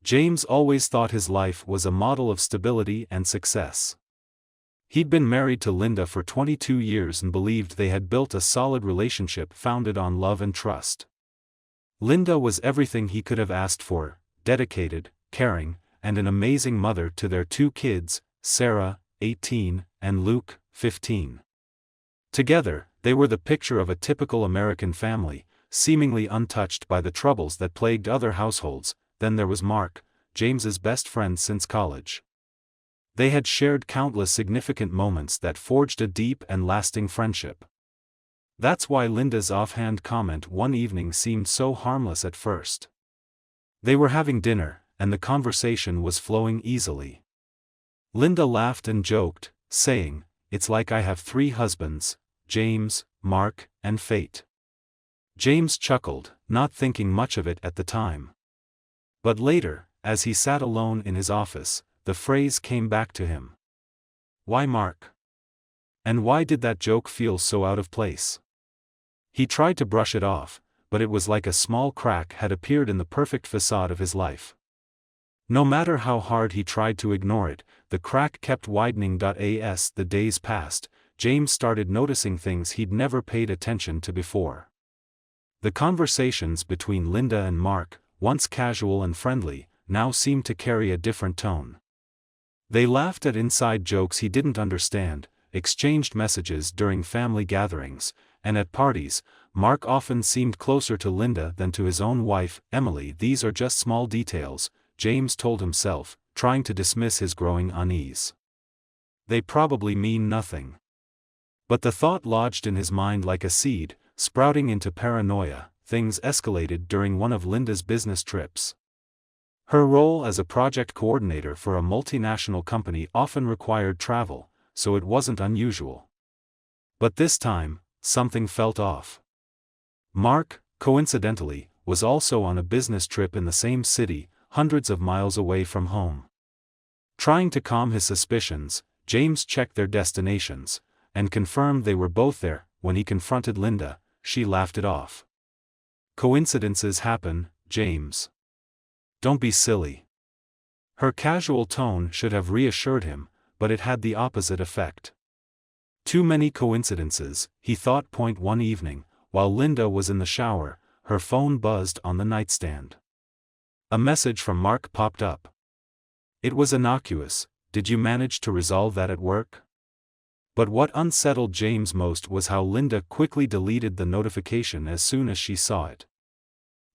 James always thought his life was a model of stability and success. He'd been married to Linda for 22 years and believed they had built a solid relationship founded on love and trust. Linda was everything he could have asked for: dedicated, caring, and an amazing mother to their two kids, Sarah, 18, and Luke, 15. Together, they were the picture of a typical American family, seemingly untouched by the troubles that plagued other households. Then there was Mark, James's best friend since college. They had shared countless significant moments that forged a deep and lasting friendship. That's why Linda's offhand comment one evening seemed so harmless at first. They were having dinner, and the conversation was flowing easily. Linda laughed and joked, saying, "It's like I have 3 husbands, James, Mark, and Fate." James chuckled, not thinking much of it at the time. But later, as he sat alone in his office, the phrase came back to him. Why Mark? And why did that joke feel so out of place? He tried to brush it off, but it was like a small crack had appeared in the perfect facade of his life. No matter how hard he tried to ignore it, the crack kept widening. As the days passed, James started noticing things he'd never paid attention to before. The conversations between Linda and Mark, once casual and friendly, now seemed to carry a different tone. They laughed at inside jokes he didn't understand, exchanged messages during family gatherings, and at parties, Mark often seemed closer to Linda than to his own wife, Emily. These are just small details, James told himself, trying to dismiss his growing unease. They probably mean nothing. But the thought lodged in his mind like a seed, sprouting into paranoia. Things escalated during one of Linda's business trips. Her role as a project coordinator for a multinational company often required travel, so it wasn't unusual. But this time, something felt off. Mark, coincidentally, was also on a business trip in the same city, hundreds of miles away from home. Trying to calm his suspicions, James checked their destinations, and confirmed they were both there. When he confronted Linda, she laughed it off. Coincidences happen, James. Don't be silly. Her casual tone should have reassured him, but it had the opposite effect. Too many coincidences, he thought. One evening, while Linda was in the shower, her phone buzzed on the nightstand. A message from Mark popped up. It was innocuous: "Did you manage to resolve that at work?" But what unsettled James most was how Linda quickly deleted the notification as soon as she saw it.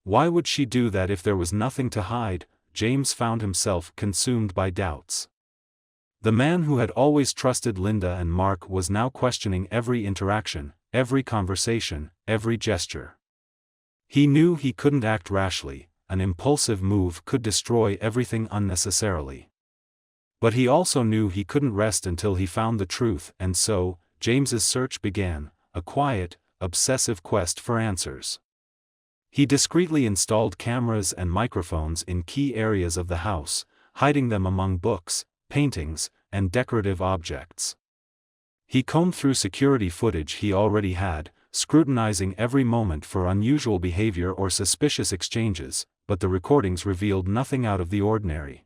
Why would she do that if there was nothing to hide? James found himself consumed by doubts. The man who had always trusted Linda and Mark was now questioning every interaction, every conversation, every gesture. He knew he couldn't act rashly. An impulsive move could destroy everything unnecessarily. But he also knew he couldn't rest until he found the truth, and so, James's search began, a quiet, obsessive quest for answers. He discreetly installed cameras and microphones in key areas of the house, hiding them among books, paintings, and decorative objects. He combed through security footage he already had, scrutinizing every moment for unusual behavior or suspicious exchanges, but the recordings revealed nothing out of the ordinary.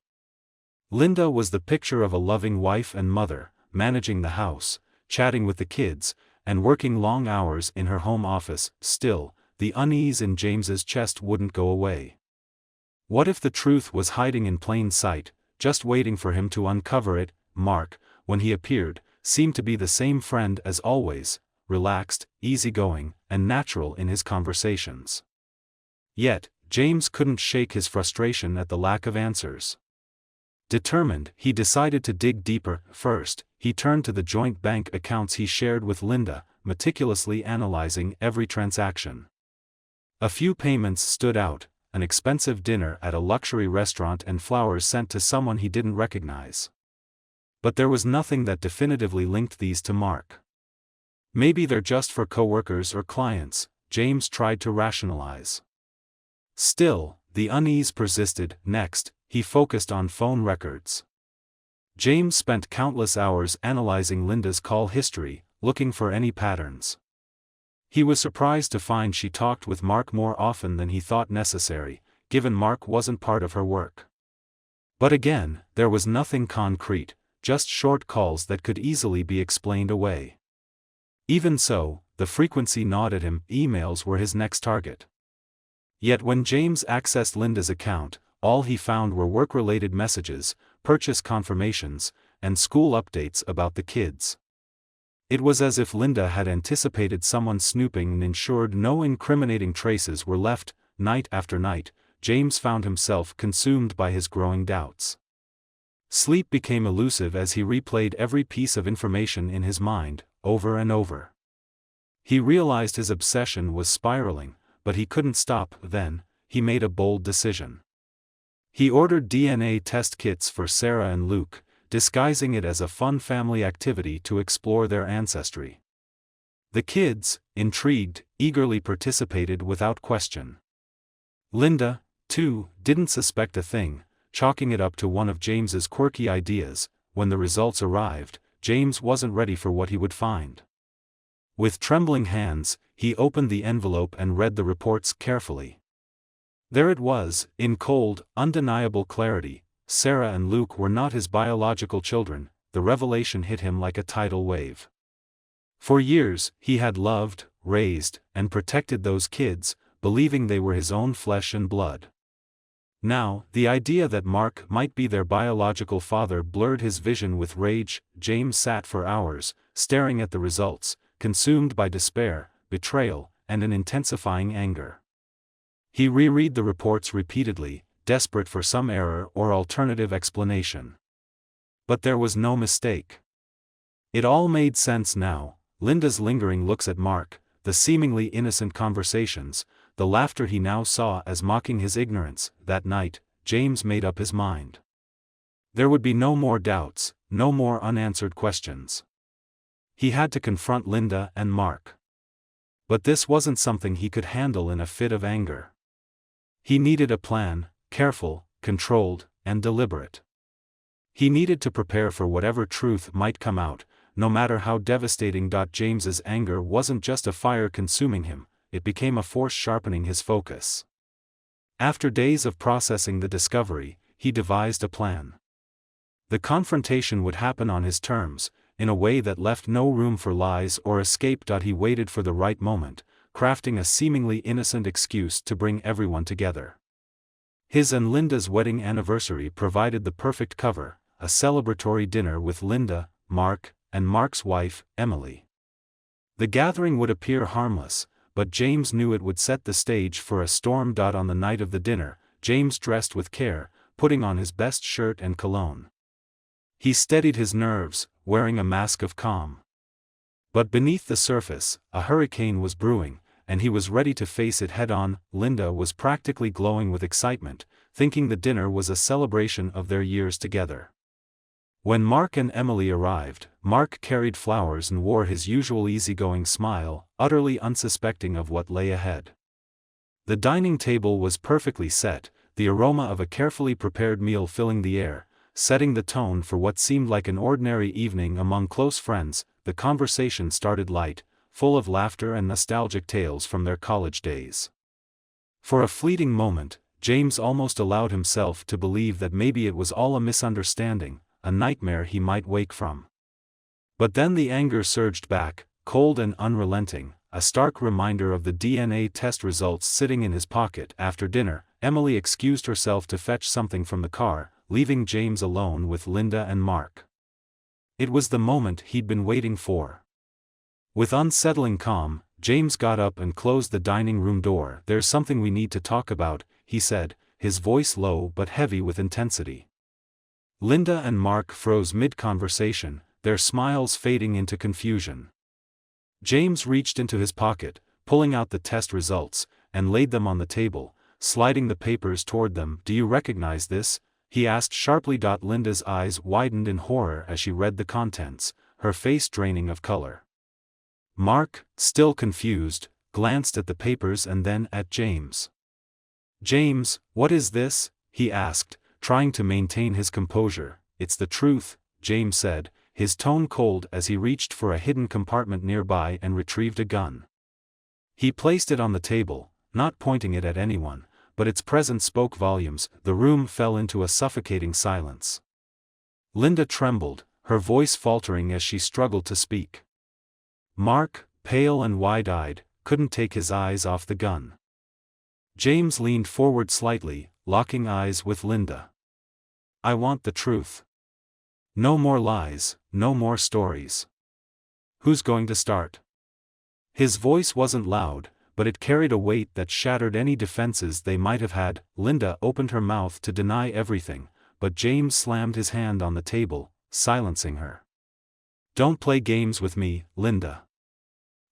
Linda was the picture of a loving wife and mother, managing the house, chatting with the kids, and working long hours in her home office. Still, the unease in James's chest wouldn't go away. What if the truth was hiding in plain sight, just waiting for him to uncover it? Mark, when he appeared, seemed to be the same friend as always, relaxed, easygoing, and natural in his conversations. Yet, James couldn't shake his frustration at the lack of answers. Determined, he decided to dig deeper. First, he turned to the joint bank accounts he shared with Linda, meticulously analyzing every transaction. A few payments stood out: an expensive dinner at a luxury restaurant and flowers sent to someone he didn't recognize. But there was nothing that definitively linked these to Mark. Maybe they're just for coworkers or clients, James tried to rationalize. Still, the unease persisted. Next, he focused on phone records. James spent countless hours analyzing Linda's call history, looking for any patterns. He was surprised to find she talked with Mark more often than he thought necessary, given Mark wasn't part of her work. But again, there was nothing concrete, just short calls that could easily be explained away. Even so, the frequency gnawed at him. Emails were his next target. Yet when James accessed Linda's account, all he found were work-related messages, purchase confirmations, and school updates about the kids. It was as if Linda had anticipated someone snooping and ensured no incriminating traces were left. Night after night, James found himself consumed by his growing doubts. Sleep became elusive as he replayed every piece of information in his mind, over and over. He realized his obsession was spiraling, but he couldn't stop. Then, he made a bold decision. He ordered DNA test kits for Sarah and Luke, disguising it as a fun family activity to explore their ancestry. The kids, intrigued, eagerly participated without question. Linda, too, didn't suspect a thing, chalking it up to one of James's quirky ideas. When the results arrived, James wasn't ready for what he would find. With trembling hands, he opened the envelope and read the reports carefully. There it was, in cold, undeniable clarity: Sarah and Luke were not his biological children. The revelation hit him like a tidal wave. For years, he had loved, raised, and protected those kids, believing they were his own flesh and blood. Now, the idea that Mark might be their biological father blurred his vision with rage. James sat for hours, staring at the results, consumed by despair, betrayal, and an intensifying anger. He reread the reports repeatedly, desperate for some error or alternative explanation. But there was no mistake. It all made sense now: Linda's lingering looks at Mark, the seemingly innocent conversations, the laughter he now saw as mocking his ignorance. That night, James made up his mind. There would be no more doubts, no more unanswered questions. He had to confront Linda and Mark. But this wasn't something he could handle in a fit of anger. He needed a plan, careful, controlled, and deliberate. He needed to prepare for whatever truth might come out, no matter how devastating. James's anger wasn't just a fire consuming him, it became a force sharpening his focus. After days of processing the discovery, he devised a plan. The confrontation would happen on his terms, in a way that left no room for lies or escape. He waited for the right moment, crafting a seemingly innocent excuse to bring everyone together. His and Linda's wedding anniversary provided the perfect cover: a celebratory dinner with Linda, Mark, and Mark's wife, Emily. The gathering would appear harmless, but James knew it would set the stage for a storm. On the night of the dinner, James dressed with care, putting on his best shirt and cologne. He steadied his nerves, wearing a mask of calm. But beneath the surface, a hurricane was brewing, and he was ready to face it head-on. Linda was practically glowing with excitement, thinking the dinner was a celebration of their years together. When Mark and Emily arrived, Mark carried flowers and wore his usual easygoing smile, utterly unsuspecting of what lay ahead. The dining table was perfectly set, the aroma of a carefully prepared meal filling the air, setting the tone for what seemed like an ordinary evening among close friends. The conversation started light, full of laughter and nostalgic tales from their college days. For a fleeting moment, James almost allowed himself to believe that maybe it was all a misunderstanding, a nightmare he might wake from. But then the anger surged back, cold and unrelenting, a stark reminder of the DNA test results sitting in his pocket. After dinner, Emily excused herself to fetch something from the car, leaving James alone with Linda and Mark. It was the moment he'd been waiting for. With unsettling calm, James got up and closed the dining room door. "There's something we need to talk about," he said, his voice low but heavy with intensity. Linda and Mark froze mid-conversation, their smiles fading into confusion. James reached into his pocket, pulling out the test results, and laid them on the table, sliding the papers toward them. "Do you recognize this?" he asked sharply. Linda's eyes widened in horror as she read the contents, her face draining of color. Mark, still confused, glanced at the papers and then at James. "James, what is this?" he asked, trying to maintain his composure. "It's the truth," James said, his tone cold as he reached for a hidden compartment nearby and retrieved a gun. He placed it on the table, not pointing it at anyone, but its presence spoke volumes. The room fell into a suffocating silence. Linda trembled, her voice faltering as she struggled to speak. Mark, pale and wide-eyed, couldn't take his eyes off the gun. James leaned forward slightly, locking eyes with Linda. "I want the truth. No more lies, no more stories. Who's going to start?" His voice wasn't loud, but it carried a weight that shattered any defenses they might have had. Linda opened her mouth to deny everything, but James slammed his hand on the table, silencing her. "Don't play games with me, Linda.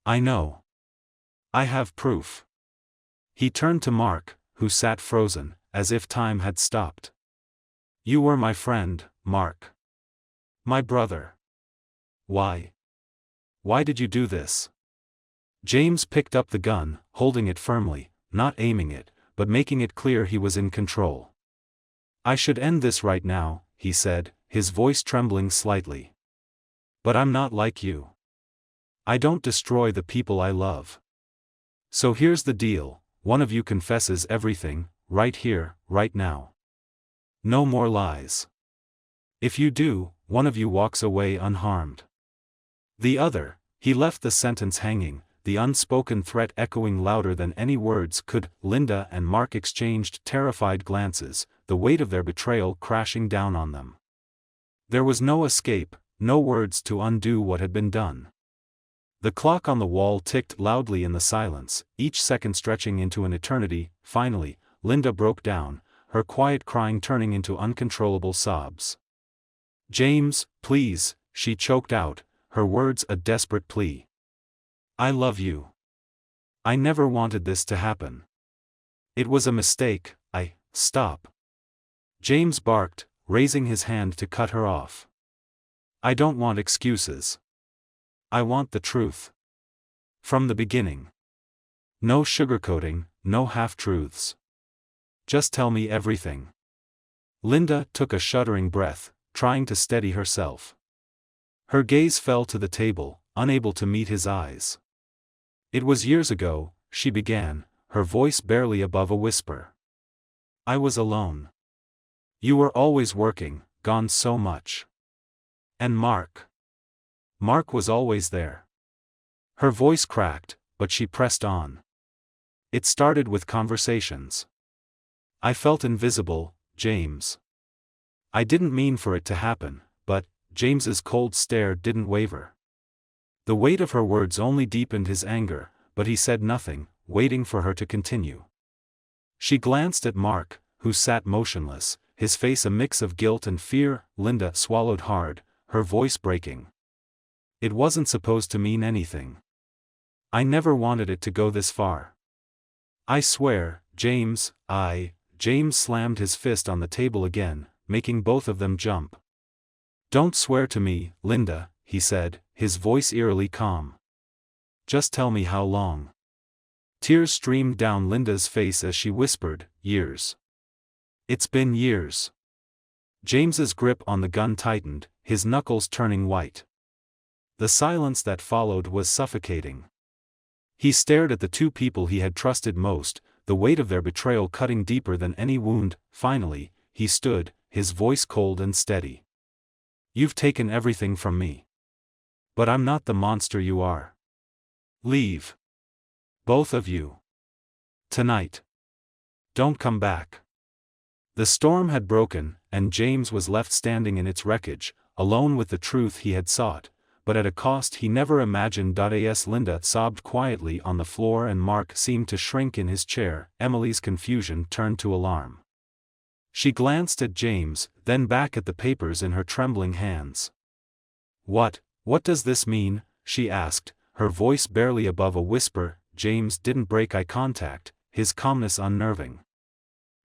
I know. I have proof." He turned to Mark, who sat frozen, as if time had stopped. "You were my friend, Mark. My brother. Why? Why did you do this?" James picked up the gun, holding it firmly, not aiming it, but making it clear he was in control. "I should end this right now," he said, his voice trembling slightly. "But I'm not like you. I don't destroy the people I love. So here's the deal, one of you confesses everything, right here, right now. No more lies. If you do, one of you walks away unharmed. The other," he left the sentence hanging, the unspoken threat echoing louder than any words could. Linda and Mark exchanged terrified glances, the weight of their betrayal crashing down on them. There was no escape, no words to undo what had been done. The clock on the wall ticked loudly in the silence, each second stretching into an eternity. Finally, Linda broke down, her quiet crying turning into uncontrollable sobs. "James, please," she choked out, her words a desperate plea. "I love you. I never wanted this to happen. It was a mistake. Stop." James barked, raising his hand to cut her off. "I don't want excuses. I want the truth. From the beginning. No sugarcoating, no half-truths. Just tell me everything." Linda took a shuddering breath, trying to steady herself. Her gaze fell to the table, unable to meet his eyes. "It was years ago," she began, her voice barely above a whisper. "I was alone. You were always working, gone so much. And Mark was always there." Her voice cracked, but she pressed on. "It started with conversations. I felt invisible, James. I didn't mean for it to happen, but..." James's cold stare didn't waver. The weight of her words only deepened his anger, but he said nothing, waiting for her to continue. She glanced at Mark, who sat motionless, his face a mix of guilt and fear. Linda swallowed hard, her voice breaking. "It wasn't supposed to mean anything. I never wanted it to go this far. I swear, James, James slammed his fist on the table again, making both of them jump. "Don't swear to me, Linda," he said, his voice eerily calm. "Just tell me how long." Tears streamed down Linda's face as she whispered, "Years. It's been years." James's grip on the gun tightened, his knuckles turning white. The silence that followed was suffocating. He stared at the two people he had trusted most, the weight of their betrayal cutting deeper than any wound. Finally, he stood, his voice cold and steady. "You've taken everything from me. But I'm not the monster you are. Leave. Both of you. Tonight. Don't come back." The storm had broken, and James was left standing in its wreckage, alone with the truth he had sought, but at a cost he never imagined. As Linda sobbed quietly on the floor and Mark seemed to shrink in his chair, Emily's confusion turned to alarm. She glanced at James, then back at the papers in her trembling hands. What does this mean?" she asked, her voice barely above a whisper. James didn't break eye contact, his calmness unnerving.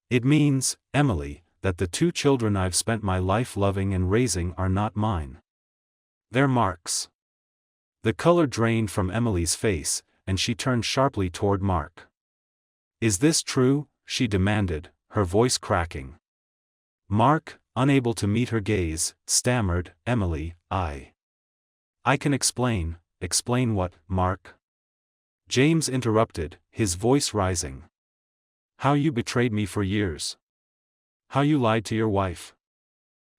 "It means, Emily, that the two children I've spent my life loving and raising are not mine. They're Mark's." The color drained from Emily's face, and she turned sharply toward Mark. "Is this true?" she demanded, her voice cracking. Mark, unable to meet her gaze, stammered, "Emily, I can explain." "Explain what, Mark?" James interrupted, his voice rising. How you betrayed me for years. How you lied to your wife.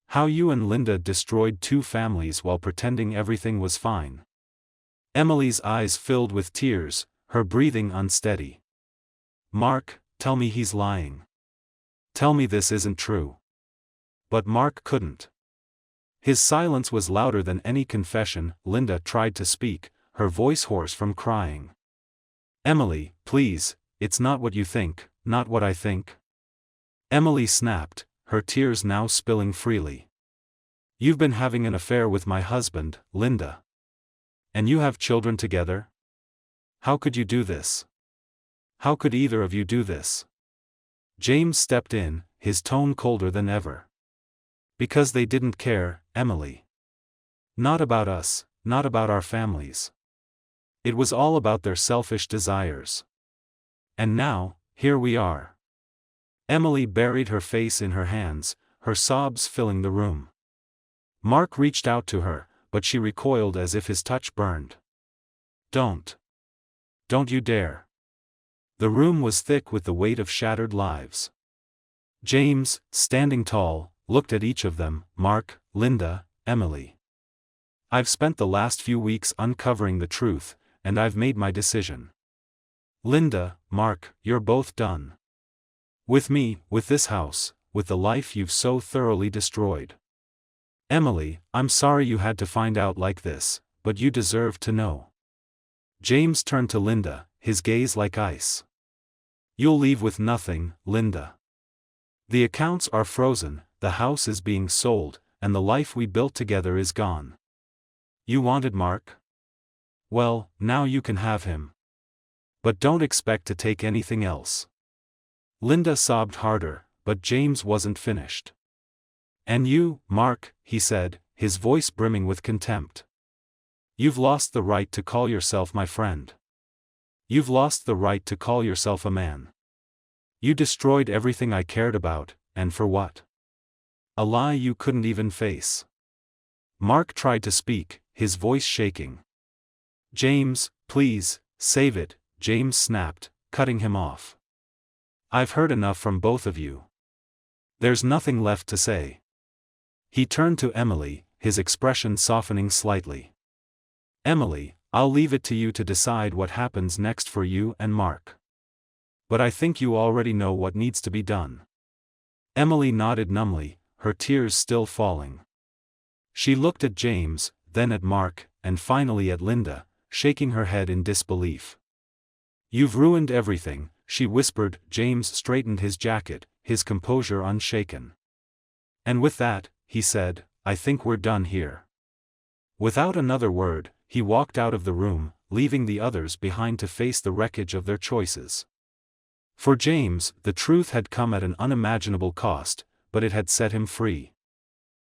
How you and Linda destroyed 2 families while pretending everything was fine. Emily's eyes filled with tears, her breathing unsteady. Mark, tell me he's lying. Tell me this isn't true. But Mark couldn't. His silence was louder than any confession. Linda tried to speak, her voice hoarse from crying. Emily, please, it's not what you think, not what I think. Emily snapped, her tears now spilling freely. You've been having an affair with my husband, Linda. And you have children together? How could you do this? How could either of you do this? James stepped in, his tone colder than ever. Because they didn't care, Emily. Not about us, not about our families. It was all about their selfish desires. And now, here we are. Emily buried her face in her hands, her sobs filling the room. Mark reached out to her, but she recoiled as if his touch burned. Don't. Don't you dare. The room was thick with the weight of shattered lives. James, standing tall, looked at each of them, Mark, Linda, Emily. I've spent the last few weeks uncovering the truth, and I've made my decision. Linda, Mark, you're both done. With me, with this house, with the life you've so thoroughly destroyed. Emily, I'm sorry you had to find out like this, but you deserve to know. James turned to Linda, his gaze like ice. You'll leave with nothing, Linda. The accounts are frozen, the house is being sold, and the life we built together is gone. You wanted Mark? Well, now you can have him. But don't expect to take anything else. Linda sobbed harder, but James wasn't finished. And you, Mark, he said, his voice brimming with contempt. You've lost the right to call yourself my friend. You've lost the right to call yourself a man. You destroyed everything I cared about, and for what? A lie you couldn't even face. Mark tried to speak, his voice shaking. James, please, save it, James snapped, cutting him off. I've heard enough from both of you. There's nothing left to say. He turned to Emily, his expression softening slightly. Emily, I'll leave it to you to decide what happens next for you and Mark. But I think you already know what needs to be done. Emily nodded numbly, her tears still falling. She looked at James, then at Mark, and finally at Linda, shaking her head in disbelief. You've ruined everything, she whispered. James straightened his jacket, his composure unshaken. And with that, he said, I think we're done here. Without another word, he walked out of the room, leaving the others behind to face the wreckage of their choices. For James, the truth had come at an unimaginable cost, but it had set him free.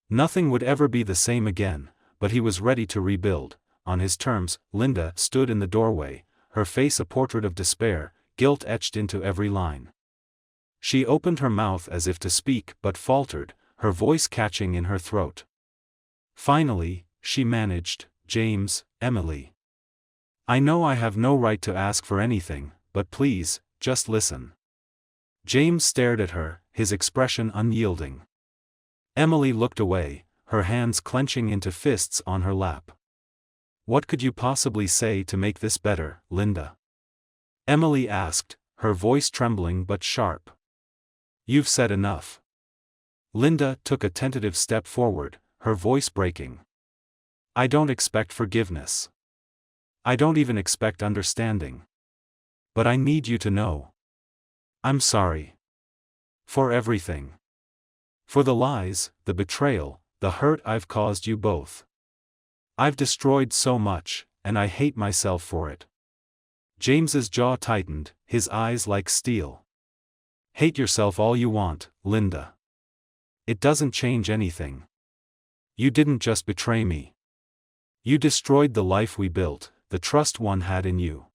Nothing would ever be the same again, but he was ready to rebuild, on his terms. Linda stood in the doorway, her face a portrait of despair, guilt etched into every line. She opened her mouth as if to speak but faltered, her voice catching in her throat. Finally, she managed, James, Emily. I know I have no right to ask for anything, but please, just listen. James stared at her, his expression unyielding. Emily looked away, her hands clenching into fists on her lap. What could you possibly say to make this better, Linda? Emily asked, her voice trembling but sharp. You've said enough. Linda took a tentative step forward, her voice breaking. I don't expect forgiveness. I don't even expect understanding. But I need you to know. I'm sorry. For everything. For the lies, the betrayal, the hurt I've caused you both. I've destroyed so much, and I hate myself for it. James's jaw tightened, his eyes like steel. Hate yourself all you want, Linda. It doesn't change anything. You didn't just betray me. You destroyed the life we built, the trust one had in you.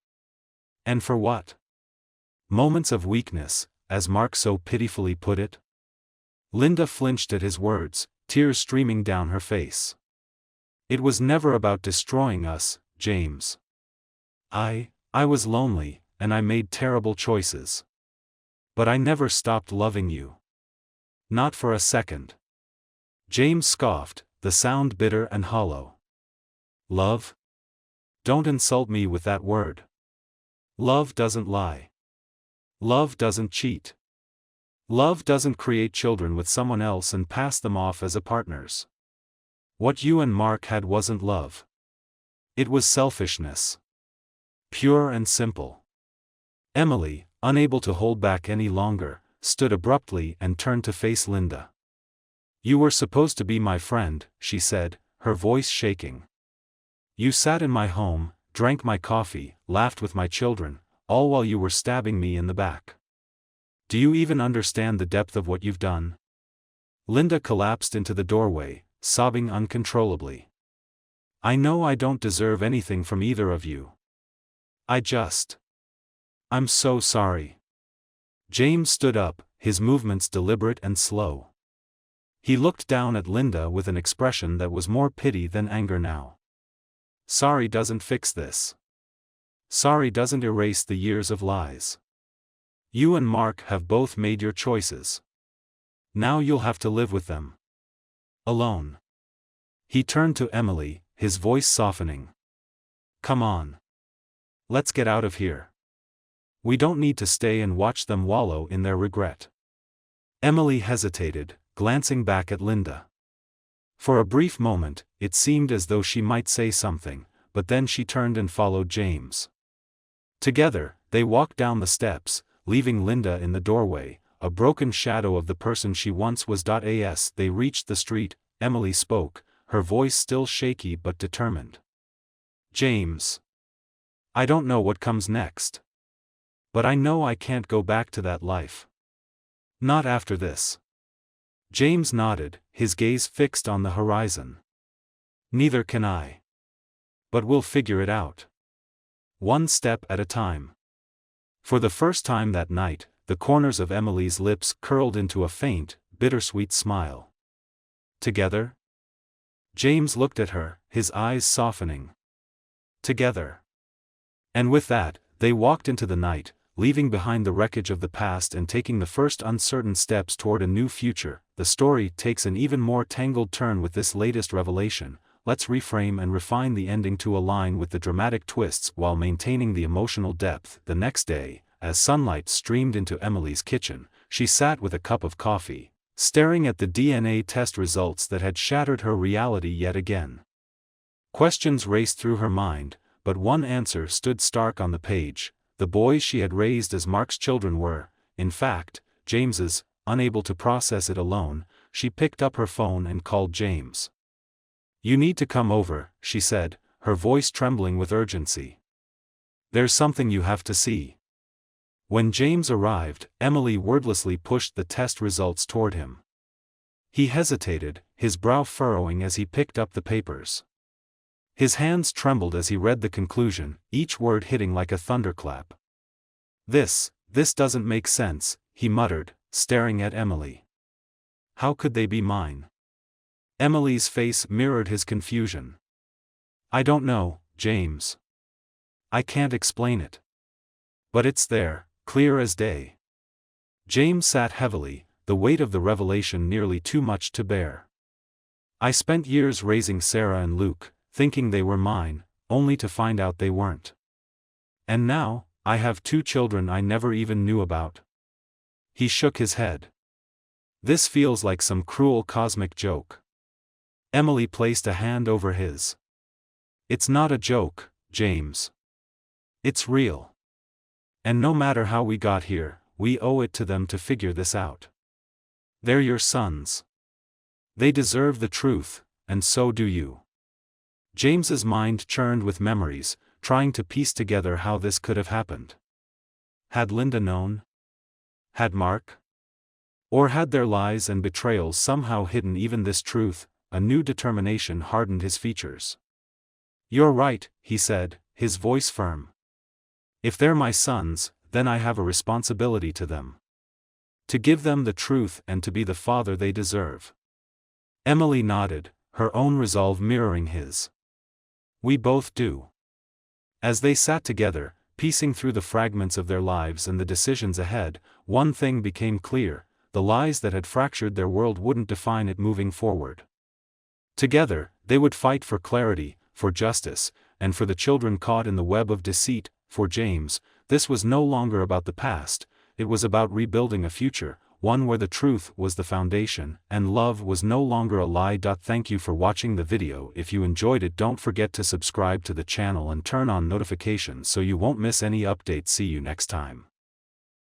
And for what? Moments of weakness, as Mark so pitifully put it? Linda flinched at his words, tears streaming down her face. It was never about destroying us, James. I was lonely, and I made terrible choices. But I never stopped loving you. Not for a second. James scoffed, the sound bitter and hollow. Love? Don't insult me with that word. Love doesn't lie. Love doesn't cheat. Love doesn't create children with someone else and pass them off as a partners. What you and Mark had wasn't love. It was selfishness. Pure and simple. Emily, unable to hold back any longer, stood abruptly and turned to face Linda. You were supposed to be my friend, she said, her voice shaking. You sat in my home, drank my coffee, laughed with my children, all while you were stabbing me in the back. Do you even understand the depth of what you've done? Linda collapsed into the doorway, sobbing uncontrollably. I know I don't deserve anything from either of you. I'm so sorry. James stood up, his movements deliberate and slow. He looked down at Linda with an expression that was more pity than anger now. Sorry doesn't fix this. Sorry doesn't erase the years of lies. You and Mark have both made your choices. Now you'll have to live with them. Alone. He turned to Emily, his voice softening. Come on. Let's get out of here. We don't need to stay and watch them wallow in their regret. Emily hesitated, glancing back at Linda. For a brief moment, it seemed as though she might say something, but then she turned and followed James. Together, they walked down the steps, leaving Linda in the doorway, a broken shadow of the person she once was. As they reached the street, Emily spoke, her voice still shaky but determined. James. I don't know what comes next. But I know I can't go back to that life. Not after this. James nodded, his gaze fixed on the horizon. Neither can I. But we'll figure it out. One step at a time. For the first time that night, the corners of Emily's lips curled into a faint, bittersweet smile. Together? James looked at her, his eyes softening. Together. And with that, they walked into the night, leaving behind the wreckage of the past and taking the first uncertain steps toward a new future. The story takes an even more tangled turn with this latest revelation. Let's reframe and refine the ending to align with the dramatic twists while maintaining the emotional depth. The next day, as sunlight streamed into Emily's kitchen, she sat with a cup of coffee, staring at the DNA test results that had shattered her reality yet again. Questions raced through her mind, but one answer stood stark on the page. The boys she had raised as Mark's children were, in fact, James's. Unable to process it alone, she picked up her phone and called James. You need to come over, she said, her voice trembling with urgency. There's something you have to see. When James arrived, Emily wordlessly pushed the test results toward him. He hesitated, his brow furrowing as he picked up the papers. His hands trembled as he read the conclusion, each word hitting like a thunderclap. This doesn't make sense, he muttered, staring at Emily. How could they be mine? Emily's face mirrored his confusion. I don't know, James. I can't explain it. But it's there, clear as day. James sat heavily, the weight of the revelation nearly too much to bear. I spent years raising Sarah and Luke, thinking they were mine, only to find out they weren't. And now, I have 2 children I never even knew about. He shook his head. This feels like some cruel cosmic joke. Emily placed a hand over his. It's not a joke, James. It's real. And no matter how we got here, we owe it to them to figure this out. They're your sons. They deserve the truth, and so do you. James's mind churned with memories, trying to piece together how this could have happened. Had Linda known? Had Mark? Or had their lies and betrayals somehow hidden even this truth? A new determination hardened his features. You're right, he said, his voice firm. If they're my sons, then I have a responsibility to them. To give them the truth and to be the father they deserve. Emily nodded, her own resolve mirroring his. We both do. As they sat together, piecing through the fragments of their lives and the decisions ahead, one thing became clear: the lies that had fractured their world wouldn't define it moving forward. Together, they would fight for clarity, for justice, and for the children caught in the web of deceit. For James, this was no longer about the past, it was about rebuilding a future, one where the truth was the foundation, and love was no longer a lie. Thank you for watching the video. If you enjoyed it, don't forget to subscribe to the channel and turn on notifications so you won't miss any updates. See you next time.